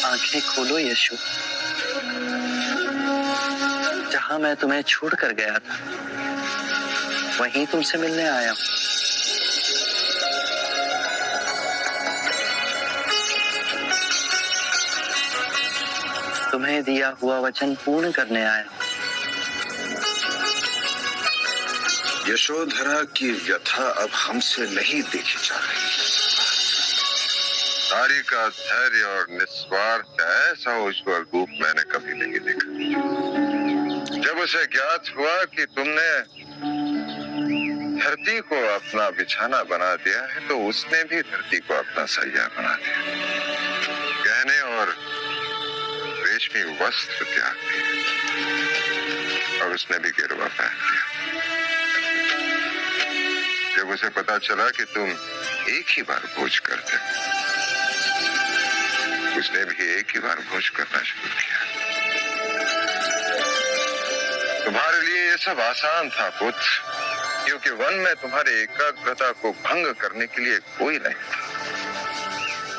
आंखें खोलो यशु। जहां मैं तुम्हें छोड़ कर गया था वहीं तुमसे मिलने आया हूं। तुम्हें दिया हुआ वचन पूर्ण करने आया हूं। यशोधरा की व्यथा अब हमसे नहीं देखी जा रही। नारी का धैर्य और निस्वार्थ ऐसा उज्जवल रूप मैंने कभी नहीं देखा। जब उसे ज्ञात हुआ कि तुमने धरती को अपना बिछाना बना दिया है तो उसने भी धरती को अपना सैया बना दिया। गहने और रेशमी वस्त्र त्याग दिए और उसने भी गिरवा पहन लिया। जब उसे पता चला कि तुम एक ही बार भोज करते, उसने भी एक ही बार भोज करना शुरू किया। तुम्हारे लिए ये सब आसान था पुत्र, क्योंकि वन में तुम्हारी एकाग्रता को भंग करने के लिए कोई नहीं था।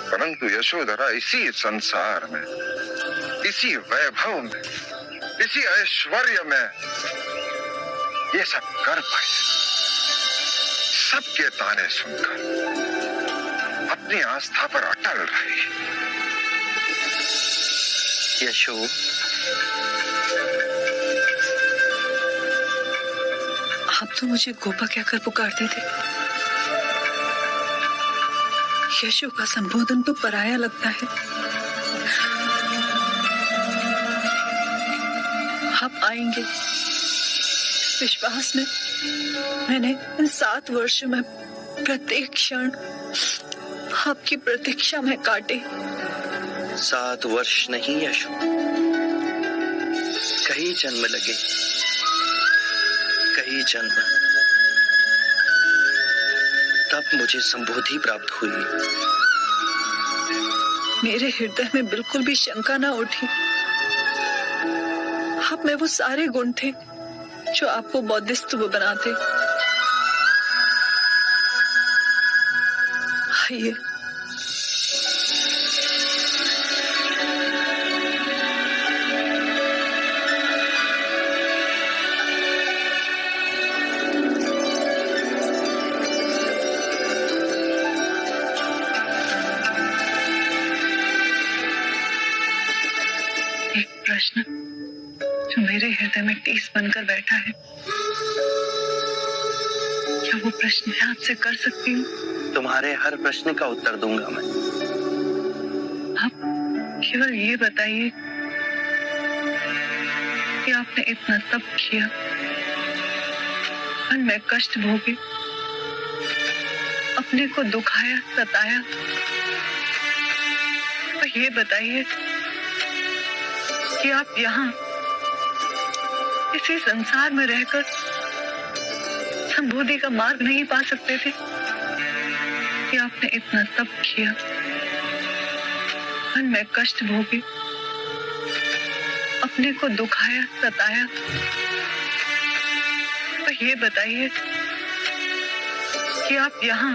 परंतु यशोधरा इसी संसार में, इसी वैभव में, इसी ऐश्वर्य में ये सब कर पाई। सबके ताने सुनकर अपनी आस्था पर अटल रही। यशु, आप तो मुझे गोपा कहकर पुकारते थे। यशु का संबोधन तो पराया लगता है। आप आएंगे इस विश्वास में मैंने इन 7 वर्षों में प्रत्येक क्षण आपकी प्रतीक्षा में काटे। 7 वर्ष नहीं यशु, कई जन्म लगे, कई जन्म। तब मुझे संबोधि प्राप्त हुई। मेरे हृदय में बिल्कुल भी शंका ना उठी। आप में वो सारे गुण थे जो आपको बौद्धिस्त्व बनाते। आइए, एक प्रश्न जो मेरे हृदय में टीस बनकर बैठा है, क्या वो प्रश्न मैं आपसे कर सकती हूँ? तुम्हारे हर प्रश्न का उत्तर दूंगा मैं। आप केवल ये बताइए कि आपने इतना तप किया, मन में कष्ट भोगे, अपने को दुखाया, सताया, तो ये बताइए कि आप यहाँ इसी संसार में रहकर संबोधि का मार्ग नहीं पा सकते थे? कि आपने इतना तप किया, मन में कष्ट भोगे, अपने को दुखाया, सताया, तो ये बताइए कि आप यहाँ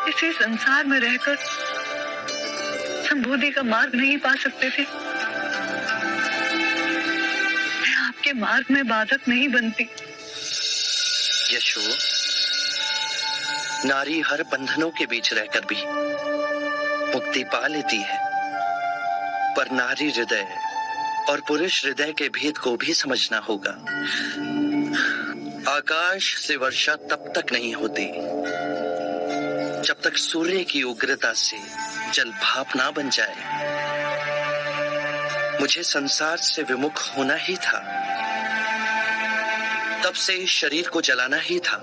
इसी संसार में रहकर संबोधि का मार्ग नहीं पा सकते थे? मैं आपके मार्ग में बाधक नहीं बनती। यशु, नारी हर बंधनों के बीच रहकर भी मुक्ति पा लेती है, पर नारी हृदय और पुरुष हृदय के भेद को भी समझना होगा। आकाश से वर्षा तब तक नहीं होती जब तक सूर्य की उग्रता से जल भाप ना बन जाए। मुझे संसार से विमुख होना ही था, तब से शरीर को जलाना ही था,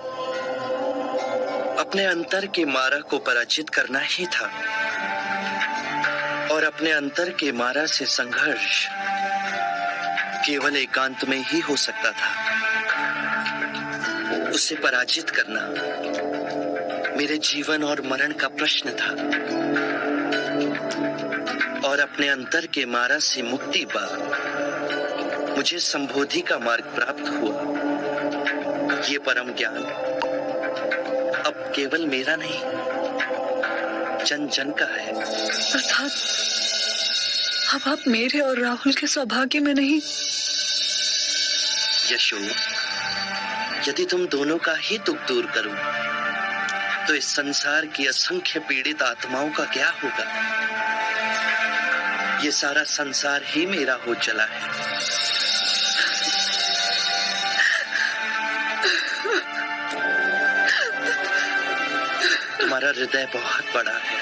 अपने अंतर के मारा को पराजित करना ही था, और अपने अंतर के मारा से संघर्ष केवल एकांत में ही हो सकता था। उसे पराजित करना मेरे जीवन और मरण का प्रश्न था, और अपने अंतर के मारा से मुक्ति पा मुझे संबोधि का मार्ग प्राप्त हुआ। ये परम ज्ञान अब केवल मेरा नहीं, जन जन का है। अर्थात अब आप मेरे और राहुल के सौभाग्य में नहीं। यशो, यदि तुम दोनों का ही दुख दूर करूं, तो इस संसार की असंख्य पीड़ित आत्माओं का क्या होगा? ये सारा संसार ही मेरा हो चला है। तुम्हारा हृदय बहुत बड़ा है,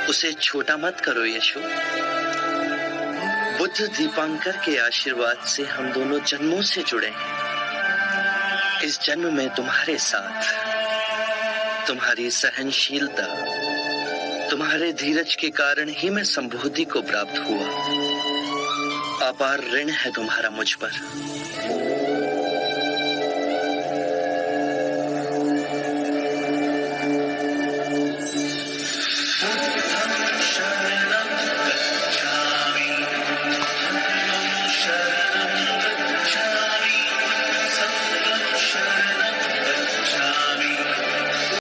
उसे छोटा मत करो यशो। बुद्ध दीपांकर के आशीर्वाद से हम दोनों जन्मों से जुड़े हैं। इस जन्म में तुम्हारे साथ, तुम्हारी सहनशीलता, तुम्हारे धीरज के कारण ही मैं संबोधि को प्राप्त हुआ। अपार ऋण है तुम्हारा मुझ पर।